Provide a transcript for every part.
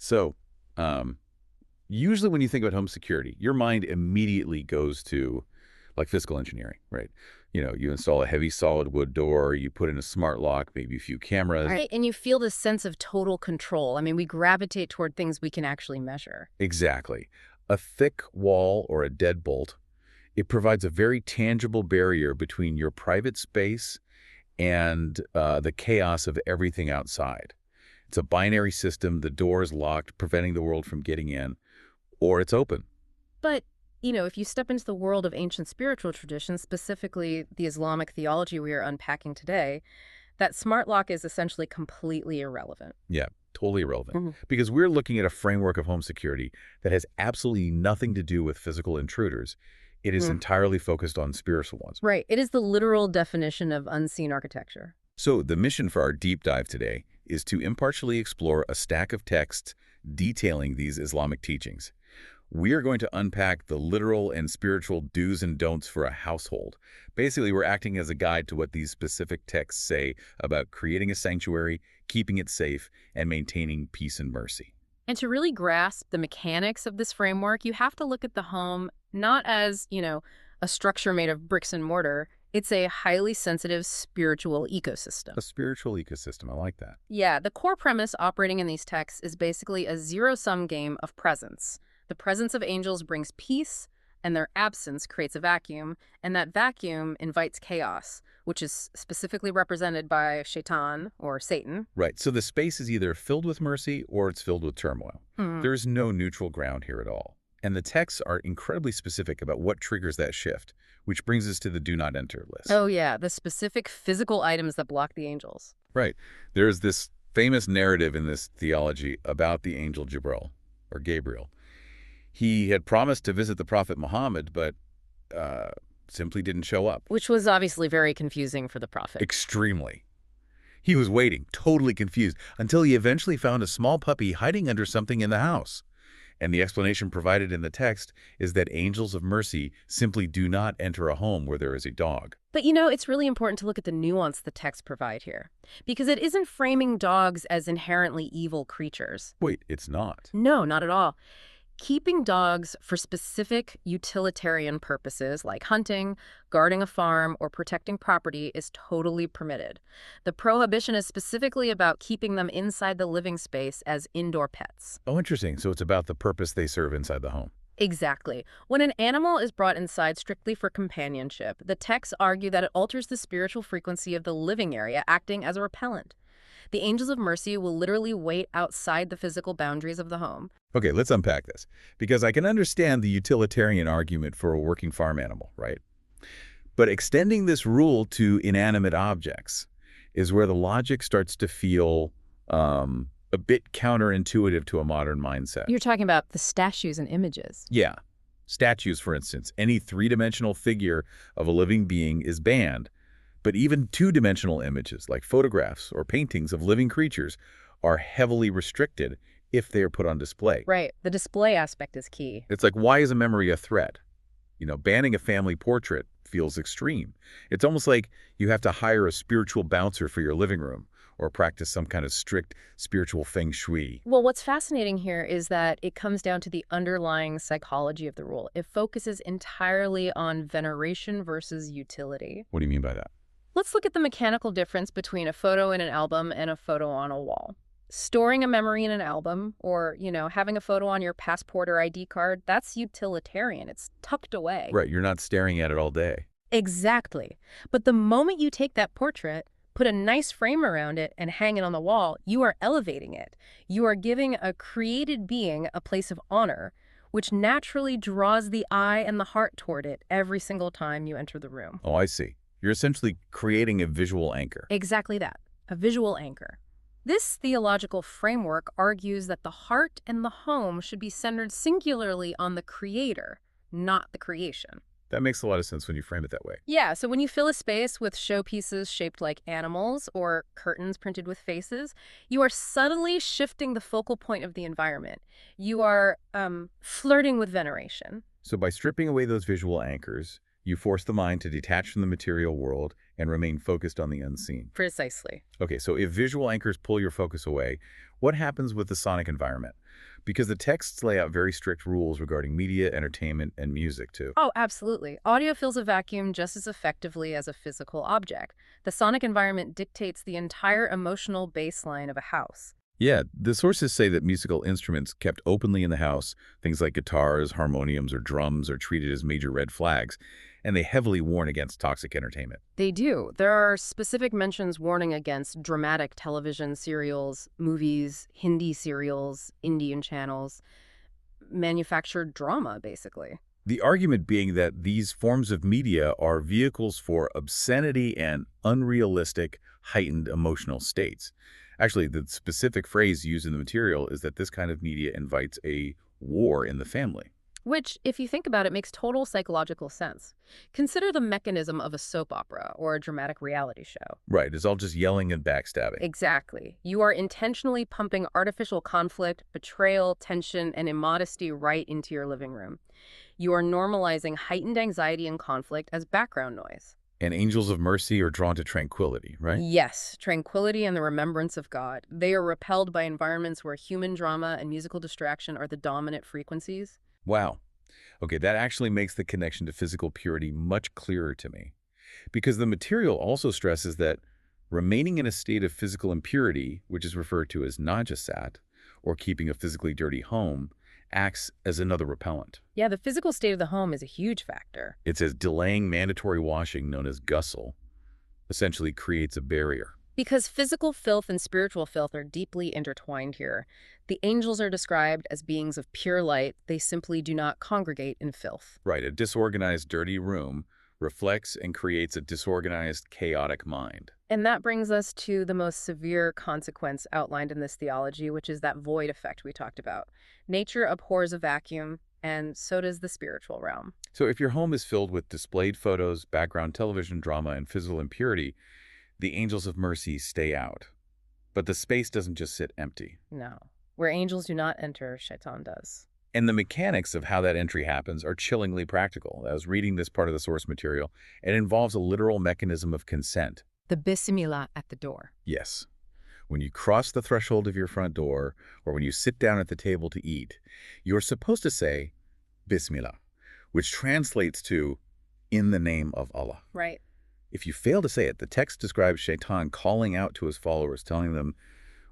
So, um, usually when you think about home security, your mind immediately goes to like physical engineering, right? You install a heavy solid wood door, you put in a smart lock, maybe a few cameras. Right, and you feel this sense of total control. I mean, we gravitate toward things we can actually measure. Exactly. A thick wall or a deadbolt, it provides a very tangible barrier between your private space and the chaos of everything outside. It's a binary system. The door is locked, preventing the world from getting in, or it's open. But, if you step into the world of ancient spiritual traditions, specifically the Islamic theology we are unpacking today, that smart lock is essentially completely irrelevant. Yeah, totally irrelevant. Mhm. Because we're looking at a framework of home security that has absolutely nothing to do with physical intruders. It is Mm. entirely focused on spiritual ones. Right. It is the literal definition of unseen architecture. So the mission for our deep dive today is to impartially explore a stack of texts detailing these Islamic teachings. We are going to unpack the literal and spiritual do's and don'ts for a household. Basically, we're acting as a guide to what these specific texts say about creating a sanctuary, keeping it safe, and maintaining peace and mercy. And to really grasp the mechanics of this framework, you have to look at the home not as, a structure made of bricks and mortar. It's a highly sensitive spiritual ecosystem. A spiritual ecosystem, I like that. Yeah, the core premise operating in these texts is basically a zero-sum game of presence. The presence of angels brings peace, and their absence creates a vacuum, and that vacuum invites chaos, which is specifically represented by Shaitan, or Satan. Right, so the space is either filled with mercy or it's filled with turmoil. Hmm. There's no neutral ground here at all. And the texts are incredibly specific about what triggers that shift, which brings us to the do not enter list. Oh yeah, the specific physical items that block the angels. Right. There's this famous narrative in this theology about the angel Jibril, or Gabriel. He had promised to visit the Prophet Muhammad, but simply didn't show up. Which was obviously very confusing for the prophet. Extremely. He was waiting, totally confused, until he eventually found a small puppy hiding under something in the house. And the explanation provided in the text is that angels of mercy simply do not enter a home where there is a dog. But it's really important to look at the nuance the texts provide here. Because it isn't framing dogs as inherently evil creatures. Wait, it's not. No, not at all. Keeping dogs for specific utilitarian purposes like hunting, guarding a farm, or protecting property is totally permitted. The prohibition is specifically about keeping them inside the living space as indoor pets. Oh, interesting. So it's about the purpose they serve inside the home. Exactly. When an animal is brought inside strictly for companionship, the texts argue that it alters the spiritual frequency of the living area, acting as a repellent. The angels of mercy will literally wait outside the physical boundaries of the home. Okay, let's unpack this, because I can understand the utilitarian argument for a working farm animal, right? But extending this rule to inanimate objects is where the logic starts to feel a bit counterintuitive to a modern mindset. You're talking about the statues and images. Yeah. Statues, for instance, any three-dimensional figure of a living being is banned, but even two-dimensional images like photographs or paintings of living creatures are heavily restricted if they are put on display. Right. The display aspect is key. It's like, why is a memory a threat? Banning a family portrait feels extreme. It's almost like you have to hire a spiritual bouncer for your living room or practice some kind of strict spiritual feng shui. Well, what's fascinating here is that it comes down to the underlying psychology of the rule. It focuses entirely on veneration versus utility. What do you mean by that? Let's look at the mechanical difference between a photo in an album and a photo on a wall. Storing a memory in an album or, having a photo on your passport or ID card, that's utilitarian. It's tucked away. Right, you're not staring at it all day. Exactly. But the moment you take that portrait, put a nice frame around it, and hang it on the wall, you are elevating it. You are giving a created being a place of honor, which naturally draws the eye and the heart toward it every single time you enter the room. Oh, I see. You're essentially creating a visual anchor. Exactly that, a visual anchor. This theological framework argues that the heart and the home should be centered singularly on the creator, not the creation. That makes a lot of sense when you frame it that way. Yeah, so when you fill a space with showpieces shaped like animals or curtains printed with faces, you are subtly shifting the focal point of the environment. You are flirting with veneration. So by stripping away those visual anchors, You force the mind to detach from the material world and remain focused on the unseen. Precisely. Okay, so if visual anchors pull your focus away, what happens with the sonic environment? Because the texts lay out very strict rules regarding media, entertainment, and music, too. Oh, absolutely. Audio fills a vacuum just as effectively as a physical object. The sonic environment dictates the entire emotional baseline of a house. Yeah, the sources say that musical instruments kept openly in the house, things like guitars, harmoniums, or drums, are treated as major red flags, and they heavily warn against toxic entertainment. They do. There are specific mentions warning against dramatic television serials, movies, Hindi serials, Indian channels, manufactured drama, basically. The argument being that these forms of media are vehicles for obscenity and unrealistic, heightened emotional states. Actually, the specific phrase used in the material is that this kind of media invites a war in the family. Which, if you think about it, makes total psychological sense. Consider the mechanism of a soap opera or a dramatic reality show. Right, it's all just yelling and backstabbing. Exactly. You are intentionally pumping artificial conflict, betrayal, tension, and immodesty right into your living room. You are normalizing heightened anxiety and conflict as background noise. And angels of mercy are drawn to tranquility, right? Yes, tranquility and the remembrance of God. They are repelled by environments where human drama and musical distraction are the dominant frequencies. Wow. Okay, that actually makes the connection to physical purity much clearer to me. Because the material also stresses that remaining in a state of physical impurity, which is referred to as najasat, or keeping a physically dirty home, acts as another repellent. Yeah, the physical state of the home is a huge factor. It says delaying mandatory washing, known as ghusl, essentially creates a barrier. Because physical filth and spiritual filth are deeply intertwined here. The angels are described as beings of pure light. They simply do not congregate in filth. Right, a disorganized, dirty room reflects and creates a disorganized, chaotic mind. And that brings us to the most severe consequence outlined in this theology, which is that void effect we talked about. Nature abhors a vacuum, and so does the spiritual realm. So if your home is filled with displayed photos, background television drama, and physical impurity, the angels of mercy stay out. But the space doesn't just sit empty. No. Where angels do not enter, Shaitan does. And the mechanics of how that entry happens are chillingly practical. I was reading this part of the source material. It involves a literal mechanism of consent. The bismillah at the door. Yes. When you cross the threshold of your front door, or when you sit down at the table to eat, you're supposed to say, Bismillah, which translates to, in the name of Allah. Right. If you fail to say it, the text describes Shaitan calling out to his followers, telling them,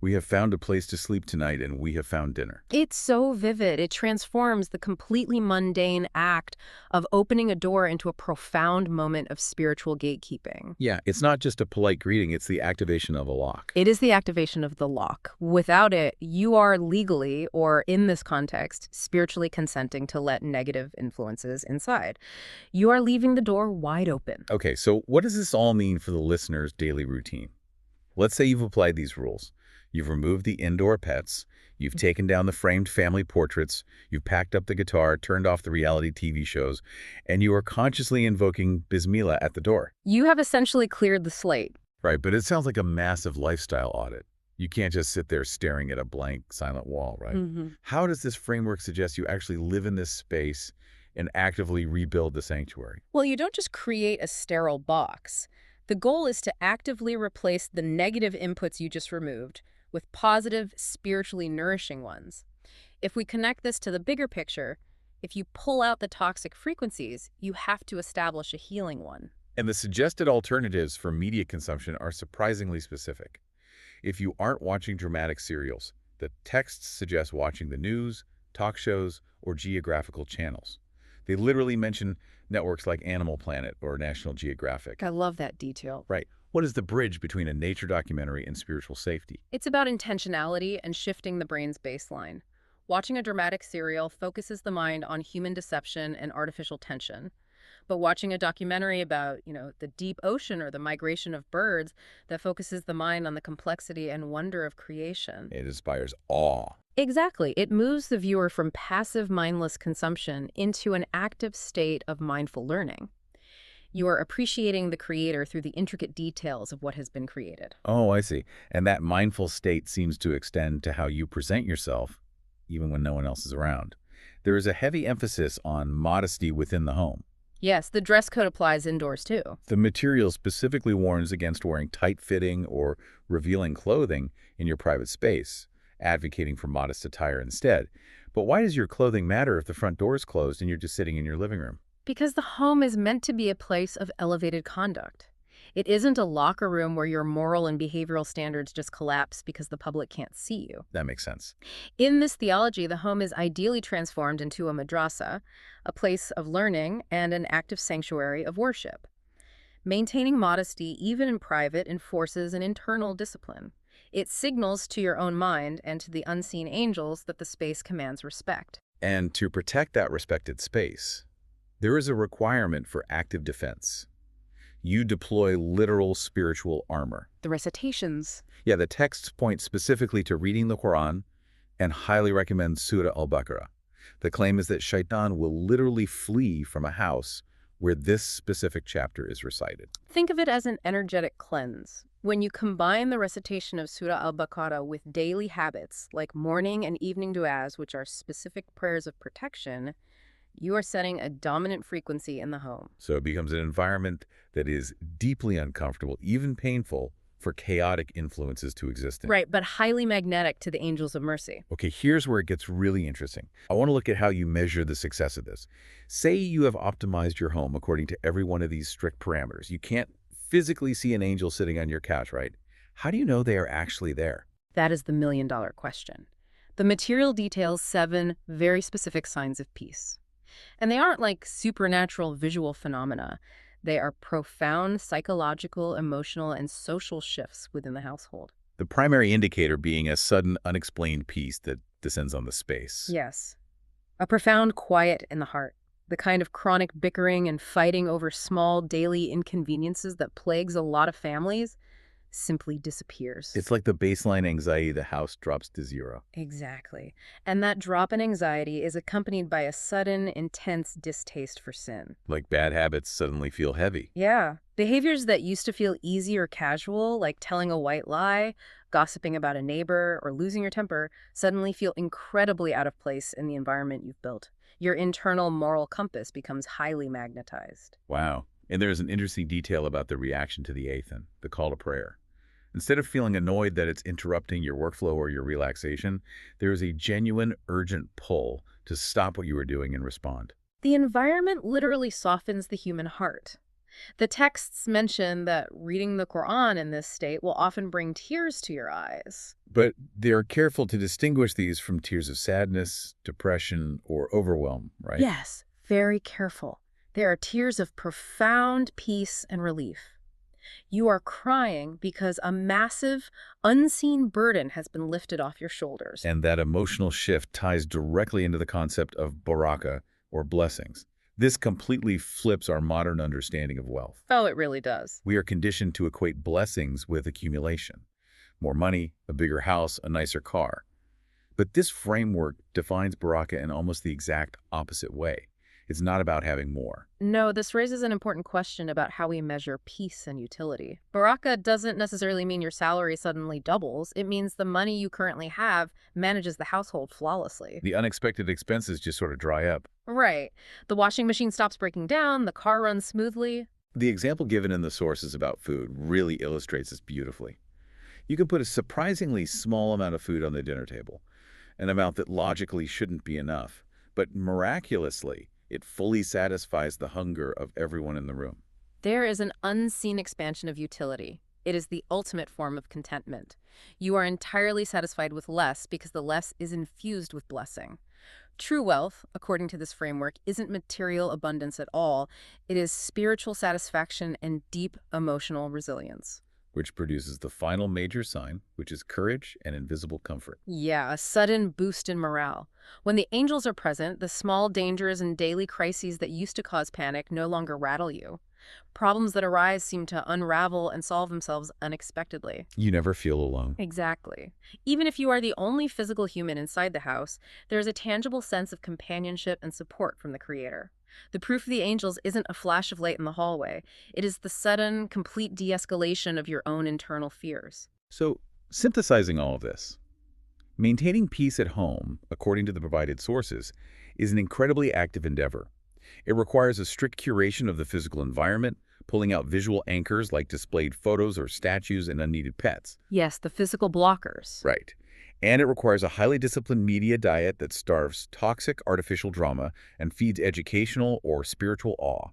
"We have found a place to sleep tonight, and we have found dinner." It's so vivid. It transforms the completely mundane act of opening a door into a profound moment of spiritual gatekeeping. Yeah, it's not just a polite greeting, it's the activation of a lock. It is the activation of the lock. Without it, you are legally, or in this context, spiritually consenting to let negative influences inside. You are leaving the door wide open. Okay, so what does this all mean for the listener's daily routine? Let's say you've applied these rules. You've removed the indoor pets, you've taken down the framed family portraits, you've packed up the guitar, turned off the reality TV shows, and you are consciously invoking Bismillah at the door. You have essentially cleared the slate. Right, but it sounds like a massive lifestyle audit. You can't just sit there staring at a blank, silent wall, right? How does this framework suggest you actually live in this space and actively rebuild the sanctuary? Well, you don't just create a sterile box. The goal is to actively replace the negative inputs you just removed with positive, spiritually nourishing ones. If we connect this to the bigger picture, if you pull out the toxic frequencies, you have to establish a healing one. And the suggested alternatives for media consumption are surprisingly specific. If you aren't watching dramatic serials, the texts suggest watching the news, talk shows, or geographical channels. They literally mention networks like Animal Planet or National Geographic. I love that detail. Right. What is the bridge between a nature documentary and spiritual safety? It's about intentionality and shifting the brain's baseline. Watching a dramatic serial focuses the mind on human deception and artificial tension. But watching a documentary about, the deep ocean or the migration of birds, that focuses the mind on the complexity and wonder of creation. It inspires awe. Exactly. It moves the viewer from passive, mindless consumption into an active state of mindful learning. You are appreciating the creator through the intricate details of what has been created. Oh, I see. And that mindful state seems to extend to how you present yourself, even when no one else is around. There is a heavy emphasis on modesty within the home. Yes, the dress code applies indoors too. The material specifically warns against wearing tight-fitting or revealing clothing in your private space, advocating for modest attire instead. But why does your clothing matter if the front door is closed and you're just sitting in your living room? Because the home is meant to be a place of elevated conduct. It isn't a locker room where your moral and behavioral standards just collapse because the public can't see you. That makes sense. In this theology, the home is ideally transformed into a madrasa, a place of learning and an active sanctuary of worship. Maintaining modesty, even in private, enforces an internal discipline. It signals to your own mind and to the unseen angels that the space commands respect. And to protect that respected space, there is a requirement for active defense. You deploy literal spiritual armor. The recitations. Yeah, the texts point specifically to reading the Quran and highly recommend Surah al-Baqarah. The claim is that shaitan will literally flee from a house where this specific chapter is recited. Think of it as an energetic cleanse. When you combine the recitation of Surah al-Baqarah with daily habits like morning and evening du'as, which are specific prayers of protection, you are setting a dominant frequency in the home. So it becomes an environment that is deeply uncomfortable, even painful, for chaotic influences to exist in. Right, but highly magnetic to the angels of mercy. Okay, here's where it gets really interesting. I want to look at how you measure the success of this. Say you have optimized your home according to every one of these strict parameters. You can't physically see an angel sitting on your couch, right? How do you know they are actually there? That is the million-dollar question. The material details 7 very specific signs of peace. And they aren't like supernatural visual phenomena. They are profound psychological, emotional, and social shifts within the household. The primary indicator being a sudden, unexplained peace that descends on the space. Yes. A profound quiet in the heart. The kind of chronic bickering and fighting over small daily inconveniences that plagues a lot of families simply disappears. It's like the baseline anxiety, the house drops to zero. Exactly. And that drop in anxiety is accompanied by a sudden, intense distaste for sin. Like bad habits suddenly feel heavy. Yeah. Behaviors that used to feel easy or casual, like telling a white lie, gossiping about a neighbor, or losing your temper, suddenly feel incredibly out of place in the environment you've built. Your internal moral compass becomes highly magnetized. Wow. And there's an interesting detail about the reaction to the Athan, the call to prayer. Instead of feeling annoyed that it's interrupting your workflow or your relaxation, there is a genuine, urgent pull to stop what you are doing and respond. The environment literally softens the human heart. The texts mention that reading the Quran in this state will often bring tears to your eyes. But they are careful to distinguish these from tears of sadness, depression, or overwhelm, right? Yes, very careful. There are tears of profound peace and relief. You are crying because a massive, unseen burden has been lifted off your shoulders. And that emotional shift ties directly into the concept of Barakah, or blessings. This completely flips our modern understanding of wealth. Oh, it really does. We are conditioned to equate blessings with accumulation. More money, a bigger house, a nicer car. But this framework defines Barakah in almost the exact opposite way. It's not about having more. No, this raises an important question about how we measure peace and utility. Barakah doesn't necessarily mean your salary suddenly doubles. It means the money you currently have manages the household flawlessly. The unexpected expenses just sort of dry up. Right. The washing machine stops breaking down, the car runs smoothly. The example given in the sources about food really illustrates this beautifully. You can put a surprisingly small amount of food on the dinner table, an amount that logically shouldn't be enough, but miraculously, it fully satisfies the hunger of everyone in the room. There is an unseen expansion of utility. It is the ultimate form of contentment. You are entirely satisfied with less because the less is infused with blessing. True wealth, according to this framework, isn't material abundance at all. It is spiritual satisfaction and deep emotional resilience. Which produces the final major sign, which is courage and invisible comfort. Yeah, a sudden boost in morale. When the angels are present, the small dangers and daily crises that used to cause panic no longer rattle you. Problems that arise seem to unravel and solve themselves unexpectedly. You never feel alone. Exactly. Even if you are the only physical human inside the house, there is a tangible sense of companionship and support from the Creator. The proof of the angels isn't a flash of light in the hallway. It is the sudden, complete de-escalation of your own internal fears. So, synthesizing all of this, maintaining peace at home, according to the provided sources, is an incredibly active endeavor. It requires a strict curation of the physical environment, pulling out visual anchors like displayed photos or statues and unneeded pets. Yes, the physical blockers. Right. And it requires a highly disciplined media diet that starves toxic artificial drama and feeds educational or spiritual awe.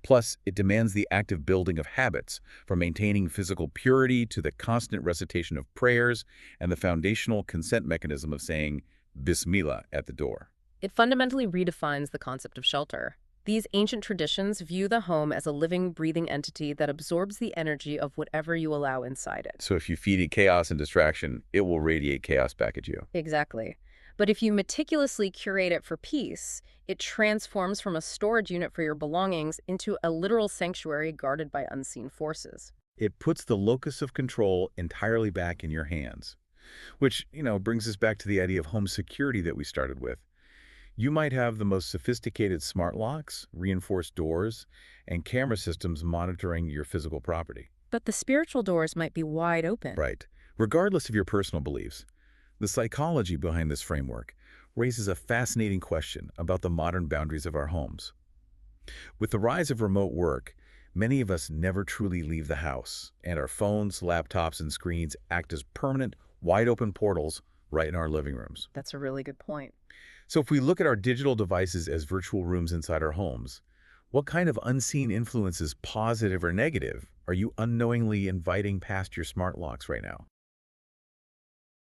Plus, it demands the active building of habits, from maintaining physical purity to the constant recitation of prayers and the foundational consent mechanism of saying Bismillah at the door. It fundamentally redefines the concept of shelter. These ancient traditions view the home as a living, breathing entity that absorbs the energy of whatever you allow inside it. So if you feed it chaos and distraction, it will radiate chaos back at you. Exactly. But if you meticulously curate it for peace, it transforms from a storage unit for your belongings into a literal sanctuary guarded by unseen forces. It puts the locus of control entirely back in your hands. Which, brings us back to the idea of home security that we started with. You might have the most sophisticated smart locks, reinforced doors, and camera systems monitoring your physical property. But the spiritual doors might be wide open. Right. Regardless of your personal beliefs, the psychology behind this framework raises a fascinating question about the modern boundaries of our homes. With the rise of remote work, many of us never truly leave the house, and our phones, laptops, and screens act as permanent, wide-open portals right in our living rooms. That's a really good point. So if we look at our digital devices as virtual rooms inside our homes, what kind of unseen influences, positive or negative, are you unknowingly inviting past your smart locks right now?